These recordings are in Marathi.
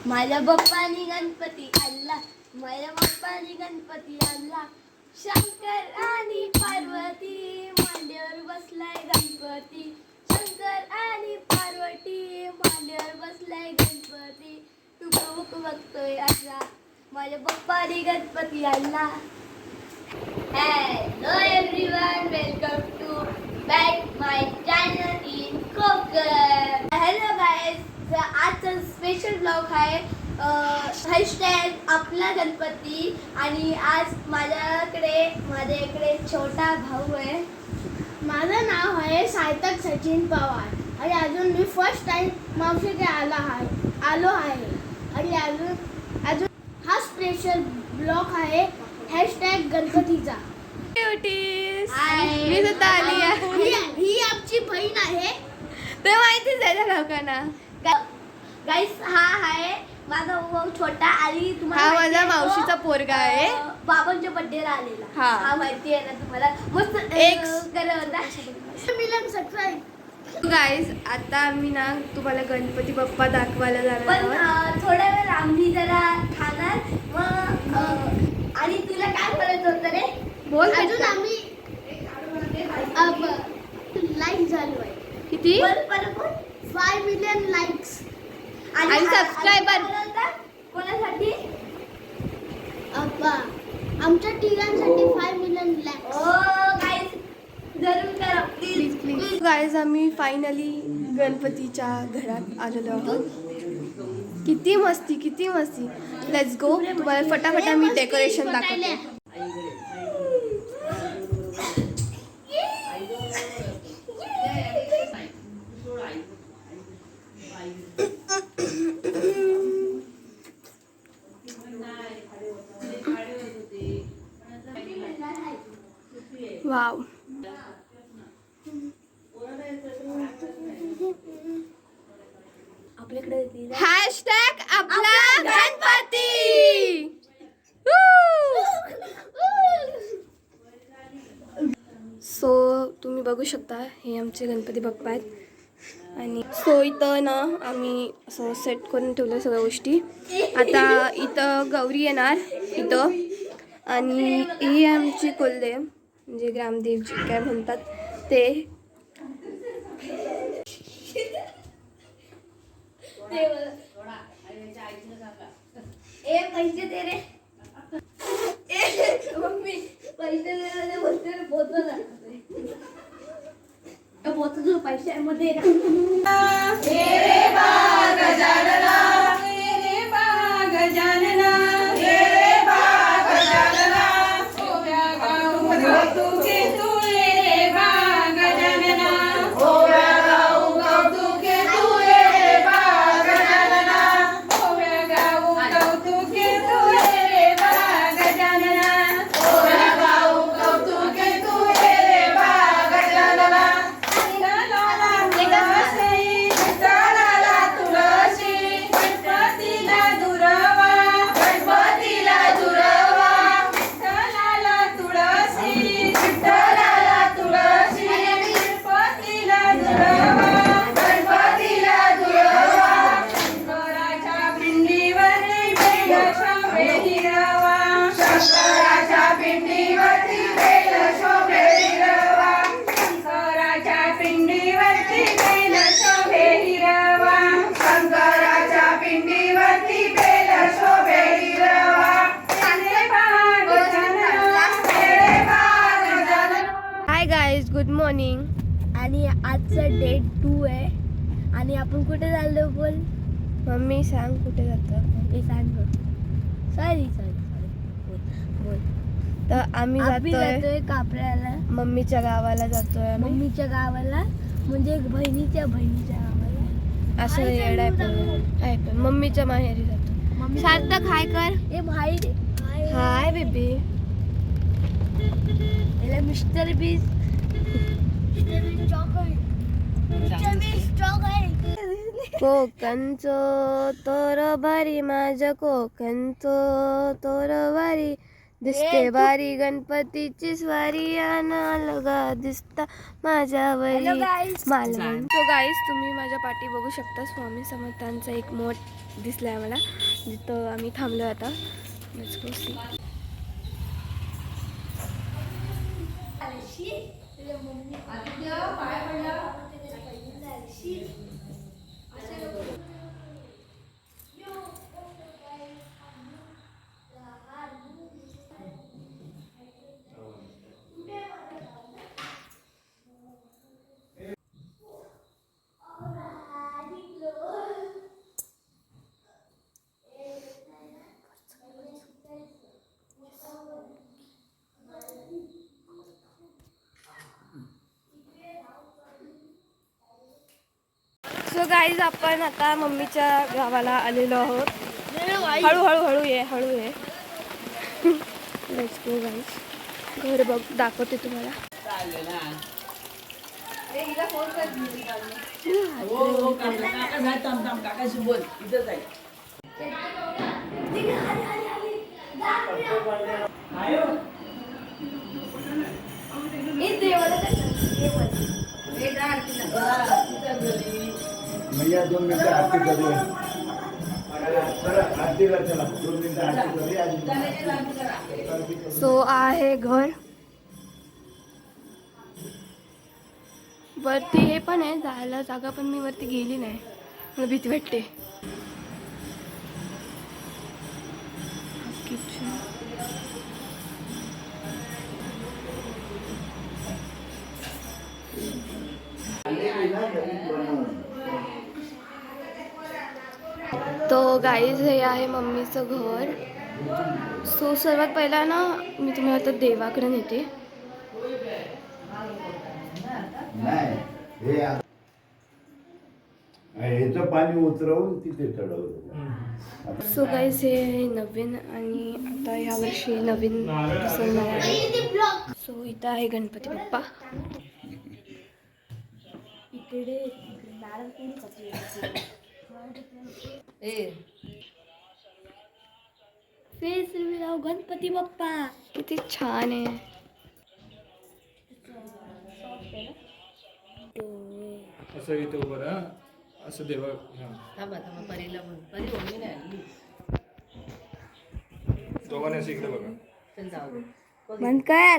माझ्या बाप्पानी गणपती आणला, माझ्या बाप्पानी गणपती आणला. शंकर आणि पार्वती मांडीवर बसलाय गणपती. शंकर आणि पार्वती मांडीवर बसलाय गणपती. तू प्रमुख बघतोय असा माझ्या बाप्पानी गणपती आणला. Hello everyone, welcome to back my channel in Konkan. Hello guys, आजचा स्पेशल ब्लॉग आहे हॅशटॅग आपला गणपती. आणि आज माझ्या इकडे छोटा भाऊ आहे. माझं नाव आहे सार्थक सचिन पवार आणि अजून मी फर्स्ट टाइम मावशीकडे आलो आहे. आणि अजून हा स्पेशल ब्लॉग आहे हॅशटॅग गणपतीचा. मी सुद्धा आली आहे. ही आमची बहीण आहे, ते माहितीच आहे त्या लोकांना. गाईस, हा आहे माझा भाऊ छोटा. आणि हा माझा मावशीचा पोरगा आहे. बाबांच्या बर्थडेला आलेला. हा माहिती आहे ना तुम्हाला. मस्त एक मिलन सबस्क्राईब. गाईज, आता आम्ही ना तुम्हाला गणपती बाप्पा दाखवायला जाणार पण आहोत. थोड्या वेळ आम्ही जरा खाणार मग. आणि तुला काय बोलायचं होतं रे? बोल. अजून आम्ही लाईक झालो आहे. किती? 5 मिलियन लाईक्स आणि सबस्क्रायबर. कोणासाठी? आमच्या तिघांसाठी 5 मिलियन लाईक्स. गाईस, जरूर करा प्लीज प्लीज. गाईज, आम्ही फायनली गणपतीच्या घरात आलेलो आहोत. किती मस्ती. Let's go. तुम्हाला फटाफट मी डेकोरेशन दाखवते. वाव. आपल्याकडे हॅशटॅग आपला गणपती. सो तुम्ही बघू शकता, हे आमचे गणपती बाप्पा आहेत. आणि सो इथं ना आम्ही असं सेट करून ठेवलं सगळ्या गोष्टी. आता इथं गौरी येणार इथं. आणि ही आमची कुलदेव म्हणजे ग्रामदेवजी काय म्हणतात ते. पैसे दे रे. मम्मी पैसे दे रे. बोलतो जो पैशामध्ये गुड मॉर्निंग. आणि आजचं डे 2 आहे. आणि आपण कुठे चाललो बोल? मम्मी सांग कुठे जातो. हे सांग. सॉरी बोल. तर आम्ही जातोय कापऱ्याला. मम्मीच्या गावाला जातोय. मम्मीच्या गावाला म्हणजे बहिणीच्या गावाला. असं येड आहे पण मम्मीच्या माहेरी जातो. सार्थक हाय कर. ए भाई हाय बेबी. याला मिस्टर बीस कोकणचो तोर भारी माझ्या कोकणचो तोर भारी. दिसते बारी गणपतीची स्वारी लगा दिसता माझ्यावरी Hello guys. मालवण. तो गाईस तुम्ही माझ्या पाठी बघू शकता स्वामी समर्थांचा एक मठ दिसलाय मला, जिथं आम्ही थांबलो आता. Let's go see. So guys आपण आता मम्मीच्या गावाला आलेलो आहोत. हळू ये. Let's go guys. घर बघ दाखवते तुम्हाला. मैया 2 मिनिटं आरती करूया. आरतीला चला 2 मिनिटं आरती करूया. सो आहे घर. वरती हे पण आहे जायला जागा, पण मी वरती गेली नाही, मला भीती वाटते. किचन. तो गाईज हे आहे मम्मीचं घर. सो सर्वात पहिला ना मी तुम्हाला आता देवाकडे नेते. नाही ह्याचं पाणी उतरवून तिथे चढवलं. सो गाईज हे आहे नवीन, आणि आता ह्या वर्षी नवीन सण आहे. सो इथं आहे गणपती बाप्पा. इकडे फेस रिव्हील गणपती बाप्पा किती छान आहे. असं इथं उभं राहा, असं देवा. दोघांनी असं इकडे बघा. बंद कर.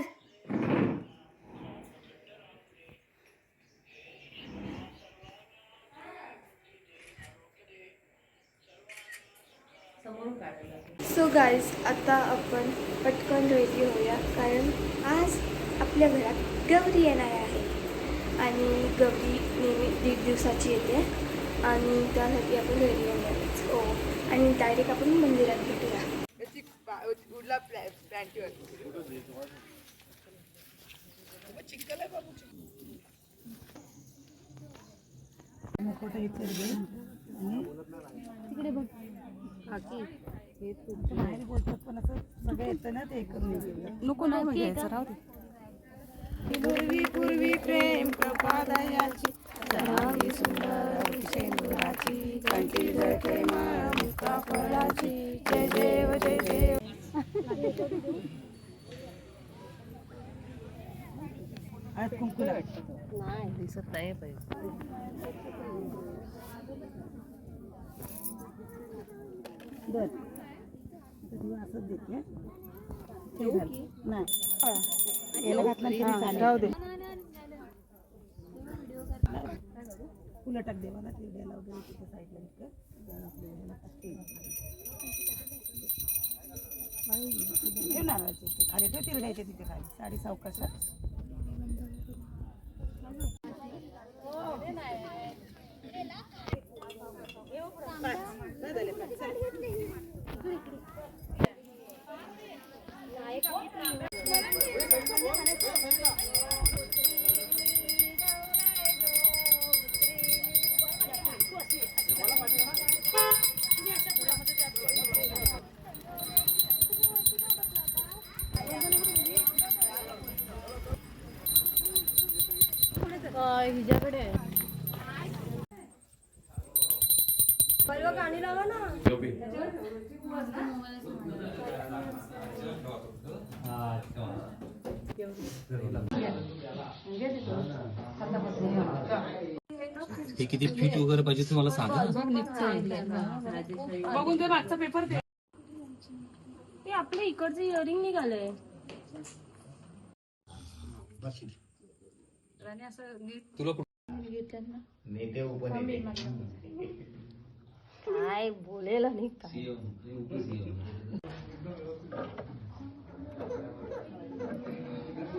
सो गाईज आता आपण पटकन रेडी होऊया, कारण आज आपल्या घरात गौरी येणार आहे. आणि गौरी नेहमी 1.5 दिवसाची येते, आणि त्यासाठी आपण रेडी होणार. हो, आणि डायरेक्ट आपण मंदिरात भेटूया. तिकडे बघ. नको नाही बघायचं, राहू दे. पूर्वी प्रेम प्रपादयाची रांगी सुंदर शेंदुराची कंठी जळते माळ मुक्ता फळाची. जय देव जय देव. नाही दिसत नाही पाहिजे. असं देते नाही याला घातलं राहू दे. फुलं टाक देवाला ते द्यायला वगैरे तिथे साईडला नारळाचे खाली ठेव, तिरडायचे तिथे खाली. साडी सावकाशात. हिच्याकडे गाणी लावा ना. हे किती फीट वगैरे पाहिजे तुम्हाला सांगा. बघून ते मागचा पेपर दे. ते आपल्या इकडचं इयरिंग निघालंय. तुला काय बोलेल आणि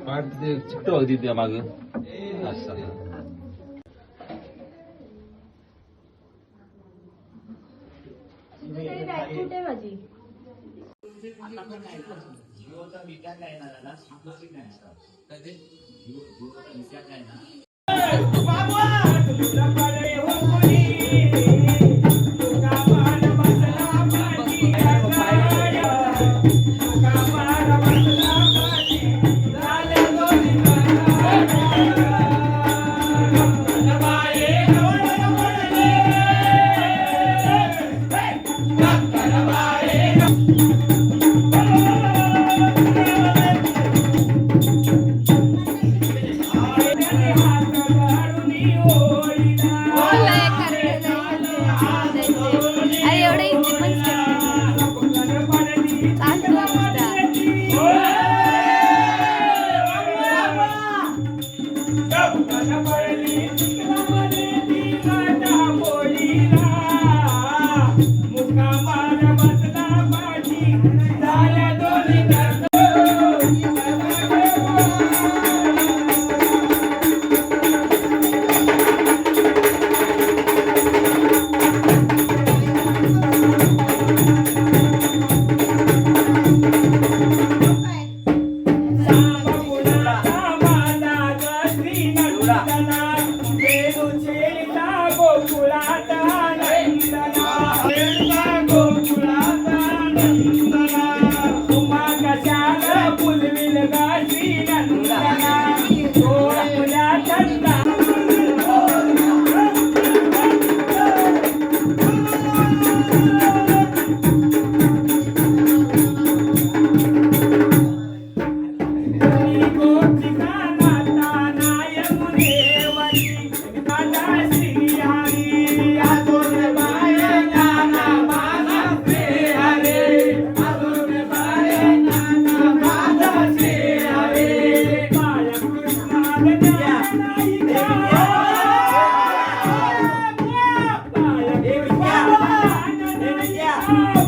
काय चिट्ट अगदी त्या माग असं कुठे माझी अरे एवढं इझी पण Yeah.